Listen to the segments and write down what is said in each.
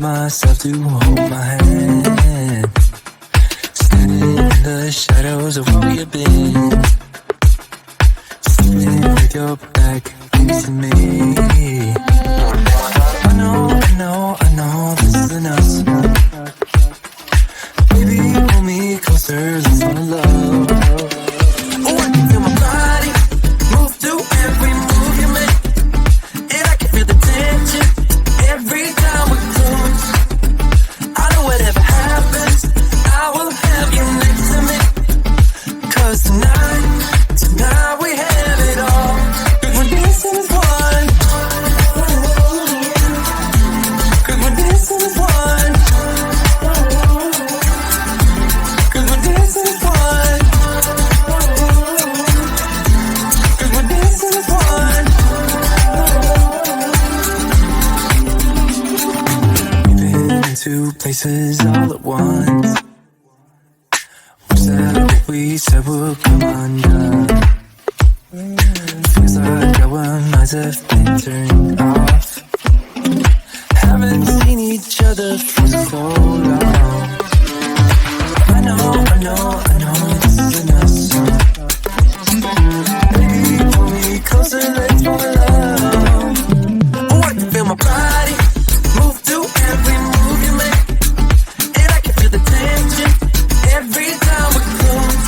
myself to hold my hand. Standing in the shadows of where we've been. Sitting with your back facing me. I know this isn't us. Baby, pull me closer, let's fall in love. Oh, I can feel my body move through every move you make. And I can feel the tension every time we close. I know whatever happens, I will have you next to me. 'Cause tonight we have it all. 'Cause we're dancing as one. 'Cause we're dancing as one. 'Cause we're dancing as one. 'Cause we're dancing as one. We've been into places all at once. Was that what we said would come undone? Feels like our minds have been turned off. Haven't seen each other for so long. I know this isn't us. Baby, pull me closer, let's fall in love. Oh, I can feel my body move through every move you make. And I can feel the tension every time we close.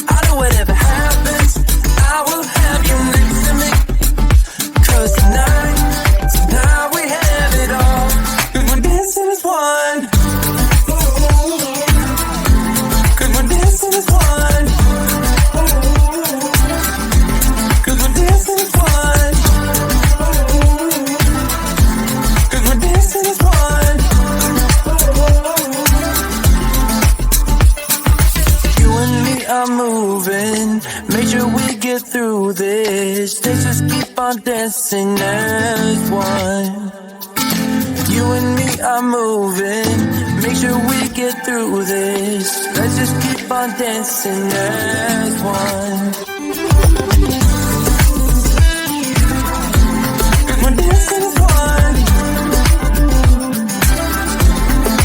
I know whatever happens, I will have you next to me. 'Cause tonight we have it all. 'Cause we're dancing as one. 'Cause we're dancing as one. 'Cause we're dancing as one. 'Cause we're dancing as one. You and me are moving, make sure we get through this. Let's just keep on dancing as one. You and me are moving, make sure we get through this. Let's just keep on dancing as one. 'Cause we're dancing as one.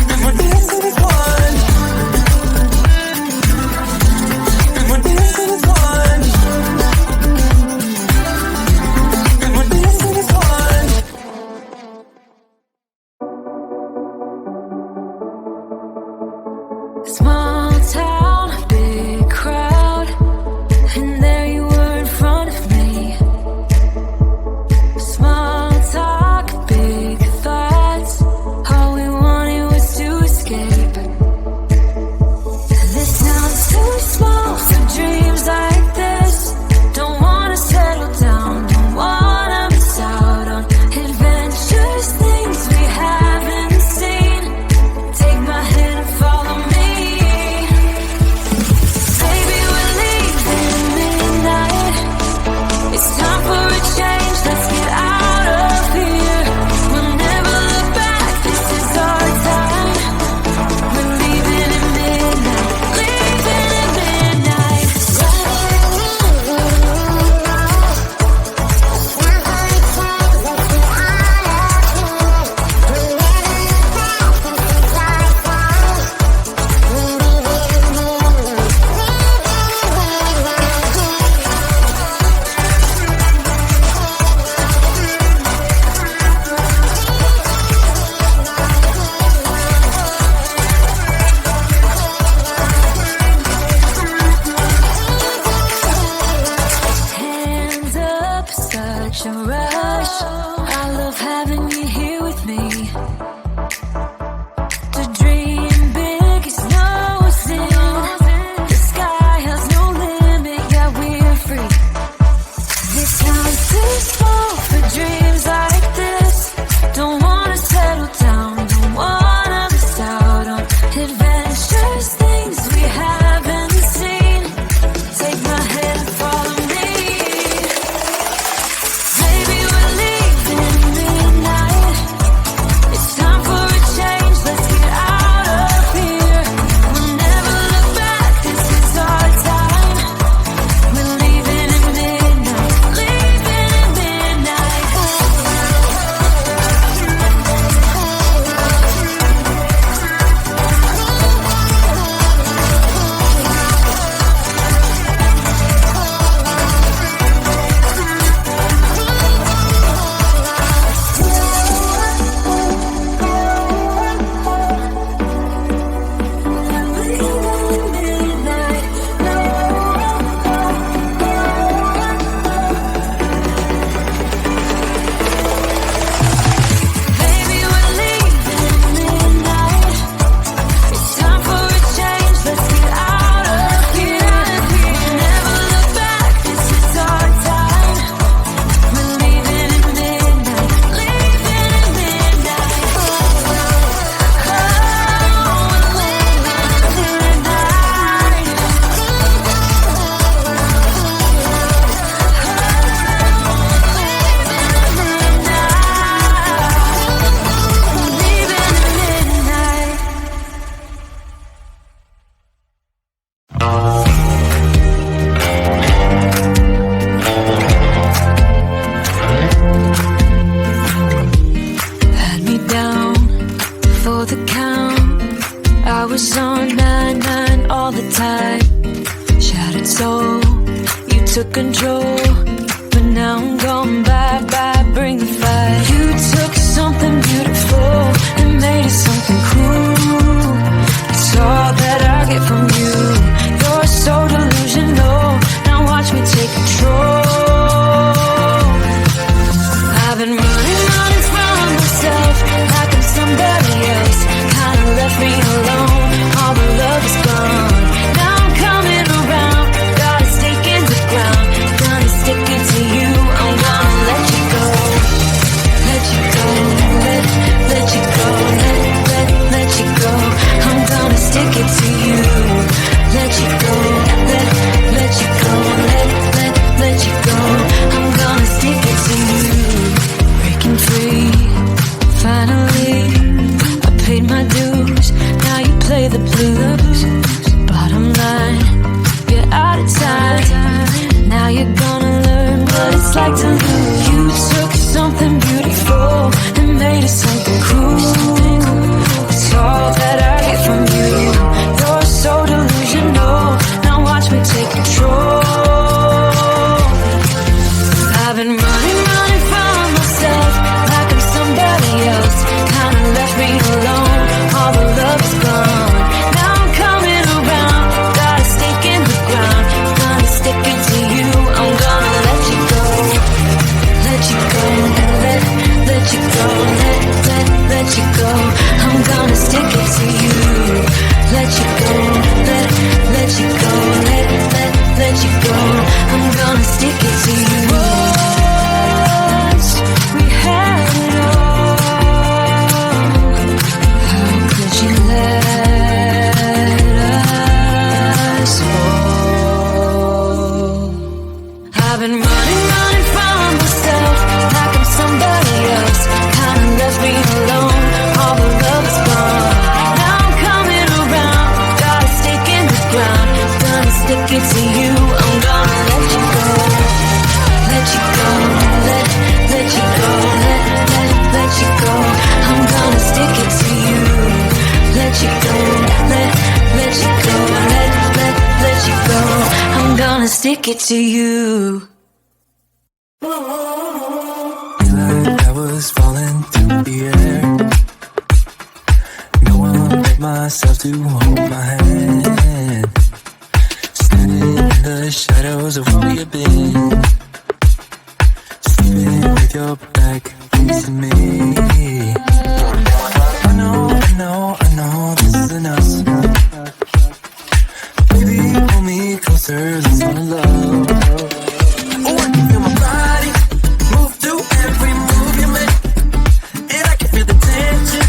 'Cause we're dancing as one. 'Cause we're dancing as one. 'Cause we're dancing as one. Small town, big crowd, and took control, but now I'm going back, bring the fire. You took something beautiful and made it something cool. It's all that I get from you. You're so delusional, now watch me take control. I've been running from myself like I'm somebody else. Kinda left me alone, all the love is gone. Now I'm coming around, got a stake in the ground. Gonna stick it to you, I'm gonna let you go. Let you go, let you go, let you go. I'm gonna stick it to you. Let you go, let you go, let you go. I'm gonna stick it to you. Breaking free, finally, I paid my dues. Now you play the blues. Bottom line, you're out of time. Now you're gonna learn what it's like to lose. You took something beautiful and made it something cool. It's all that I get from you. You're so delusional, now watch me take control. I've been running from myself like I'm somebody else. Kinda left me alone, all the love is gone. Now I'm coming around, got a stake in the ground. Gonna stick it to you, I'm gonna let you go. Let you go, let you go, let you go. I'm gonna stick it to you. Let you go, let you go, let you go. I'm gonna stick it to you. Once we had it all, how could you let us fall? I've been running from myself like I'm somebody else. Kinda left me alone, all the love is gone. Now I'm coming around, got a stake in the ground. Gonna stick it to you, I'm gonna let you go. Let you go, let you go, let you go. I'm gonna stick it to you. Let you go, let you go, let you go. I'm gonna stick it to you. Like I was falling through the air. No one but myself to hold my hand. Standing in the shadows of where you've been. Sleeping with your back facing me. I know this isn't us. Baby, pull me closer, let's fall in love. Oh, I can feel my body move through every move you make, and I can feel the tension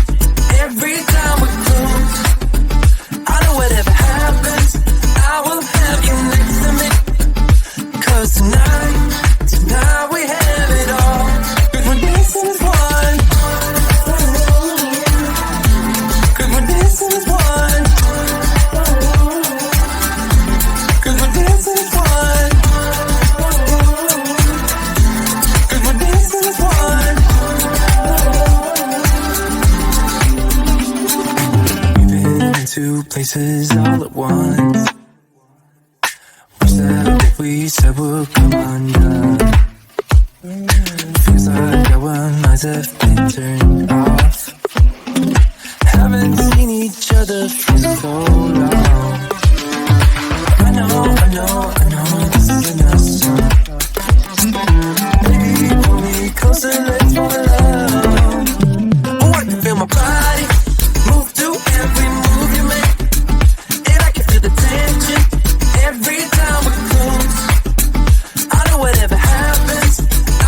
every time we close. I know whatever happens, I will have you next to me. 'Cause tonight we have it all. 'Cause we're dancing as one. 'Cause we're dancing as one. 'Cause we're dancing as one. 'Cause we're dancing as one. We've been into places all at once. Wish that what we said would come undone. Feels like our minds have been turned off. Haven't seen each other for so long. I know this isn't us. Baby, pull me closer, let's fall in love. Oh, I can feel my body move through every move you make, and I can feel the tension every time we close. I know whatever happens,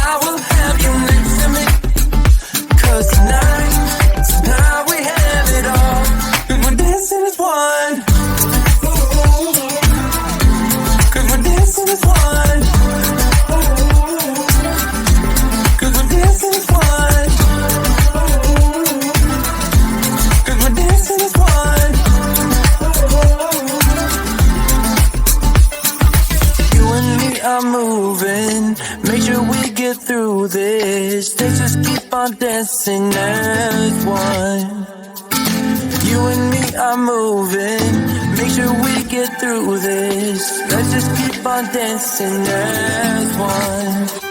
I will have you next to me. 'Cause tonight we have it all. 'Cause we're dancing as one. 'Cause we're dancing as one. 'Cause we're dancing as one. 'Cause we're dancing as one. You and me are moving, make sure we get through this. Let's just keep on dancing as one. You and me are moving, make sure we get get through this. Let's just keep on dancing as one.